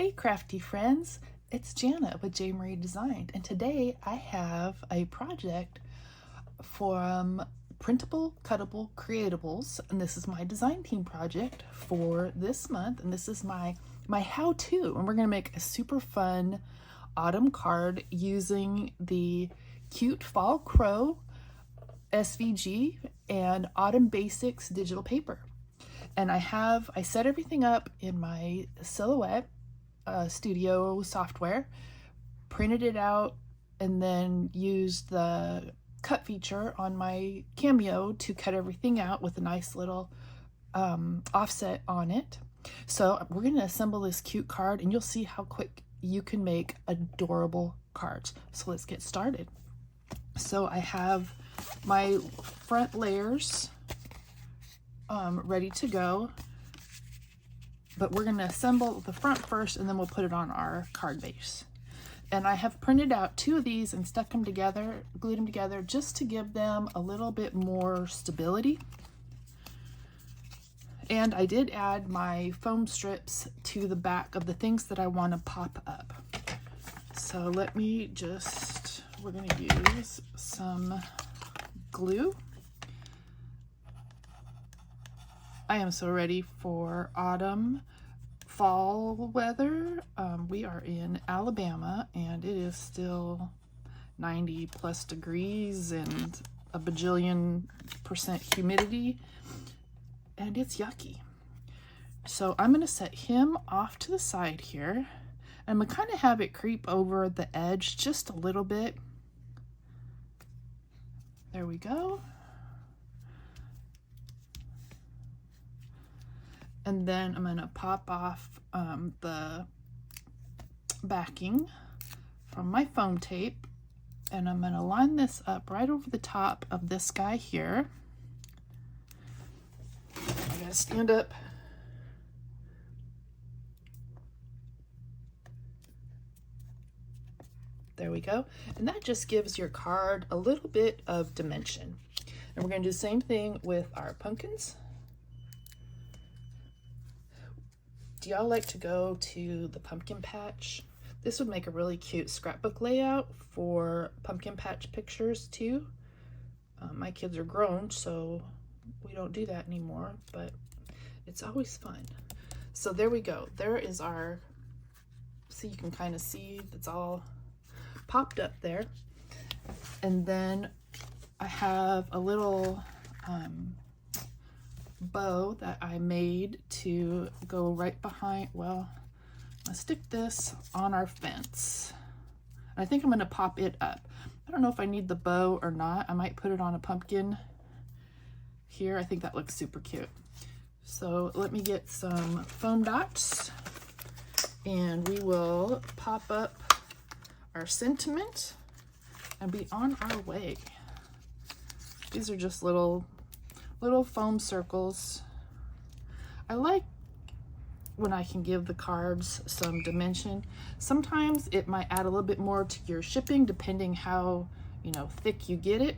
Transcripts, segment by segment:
Hey crafty friends, it's Jana with JMarieDesigned, and today I have a project from Printable, Cuttable, Creatables, and this is my design team project for this month, and this is my how-to, and we're going to make a super fun autumn card using the Cute Fall Crow SVG and Autumn Basics digital paper. And I set everything up in my Silhouette studio software, printed it out, and then used the cut feature on my Cameo to cut everything out with a nice little offset on it. So we're going to assemble this cute card, and you'll see how quick you can make adorable cards. So let's get started. So I have my front layers ready to go, but we're going to assemble the front first, and then we'll put it on our card base. And I have printed out 2 of these and stuck them together, glued them together, just to give them a little bit more stability. And I did add my foam strips to the back of the things that I want to pop up. So we're going to use some glue. I am so ready for autumn, fall weather. We are in Alabama, and it is still 90+ degrees and a bajillion% humidity, and it's yucky. So I'm going to set him off to the side here, and I'm going to kind of have it creep over the edge just a little bit. There we go. And then I'm going to pop off the backing from my foam tape, and I'm going to line this up right over the top of this guy here. I gotta stand up. There we go. And that just gives your card a little bit of dimension. And we're going to do the same thing with our pumpkins. Do y'all like to go to the pumpkin patch? This would make a really cute scrapbook layout for pumpkin patch pictures too. My kids are grown, so we don't do that anymore, but it's always fun. So there we go. There is our, so you can kind of see it's all popped up there. And then I have a little bow that I made to go right behind. Well, I'll stick this on our fence. I think I'm going to pop it up. I don't know if I need the bow or not. I might put it on a pumpkin here. I think that looks super cute. So let me get some foam dots, and we will pop up our sentiment and be on our way. These are just little foam circles. I like when I can give the cards some dimension. Sometimes it might add a little bit more to your shipping depending how, thick you get it.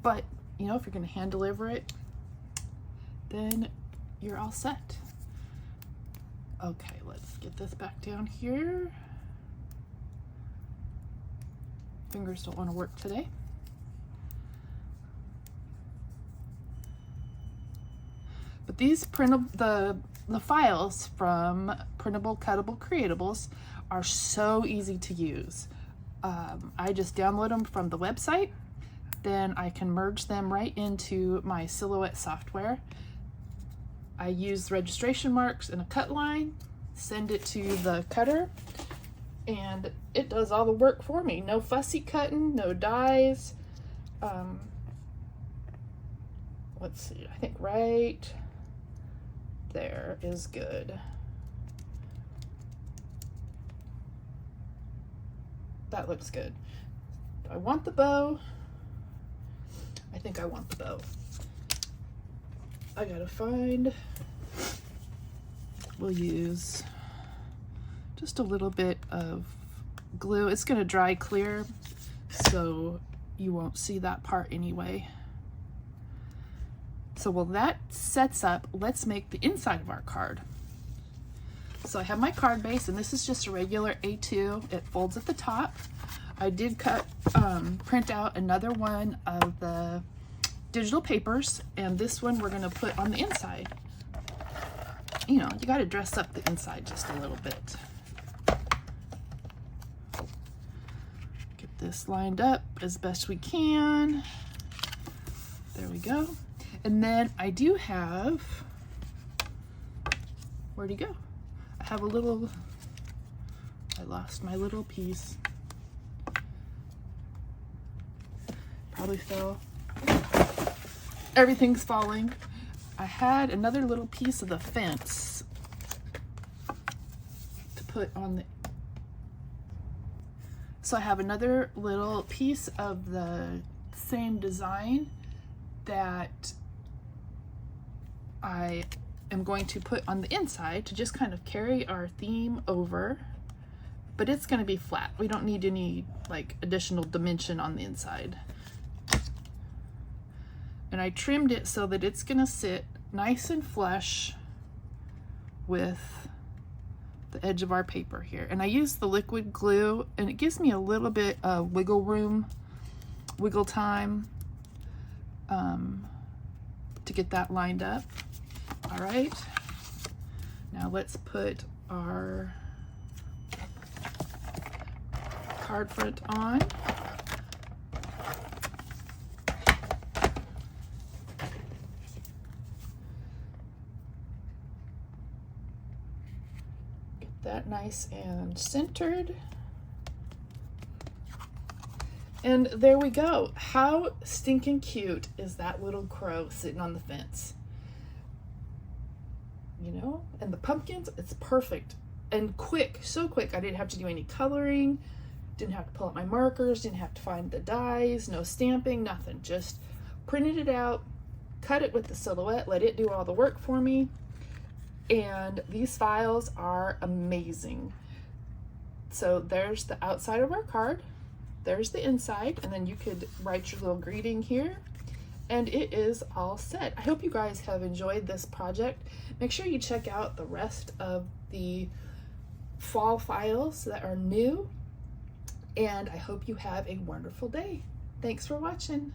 But, if you're going to hand deliver it, then you're all set. Okay, let's get this back down here. Fingers don't want to work today. But these the files from Printable, Cuttable, Creatables are so easy to use. I just download them from the website, then I can merge them right into my Silhouette software. I use registration marks and a cut line, send it to the cutter, and it does all the work for me. No fussy cutting, no dies. Let's see, I think right there is good. That looks good. Do I want the bow? I think I want the bow. I gotta find, we'll use just a little bit of glue. It's gonna dry clear, so you won't see that part anyway. So while that sets up, let's make the inside of our card. So I have my card base, and this is just a regular A2. It folds at the top. I did print out another one of the digital papers, and this one we're gonna put on the inside. You know, you gotta dress up the inside just a little bit. Get this lined up as best we can. There we go. And then I do have, where'd he go? I have a little, I lost my little piece. Probably fell. Everything's falling. I had another little piece of the fence to put on the, so I have another little piece of the same design that I am going to put on the inside to just kind of carry our theme over, but it's going to be flat. We don't need any like additional dimension on the inside. And I trimmed it so that it's going to sit nice and flush with the edge of our paper here. And I used the liquid glue, and it gives me a little bit of wiggle room, wiggle time to get that lined up. All right, now let's put our card front on. Get that nice and centered. And there we go. How stinking cute is that little crow sitting on the fence? You know, and the pumpkins, it's perfect and quick, so quick. I didn't have to do any coloring, didn't have to pull out my markers, didn't have to find the dies, no stamping, nothing. Just printed it out, cut it with the silhouette, let it do all the work for me. And these files are amazing. So there's the outside of our card, there's the inside, and then you could write your little greeting here. And it is all set. I hope you guys have enjoyed this project. Make sure you check out the rest of the fall files that are new. And I hope you have a wonderful day. Thanks for watching.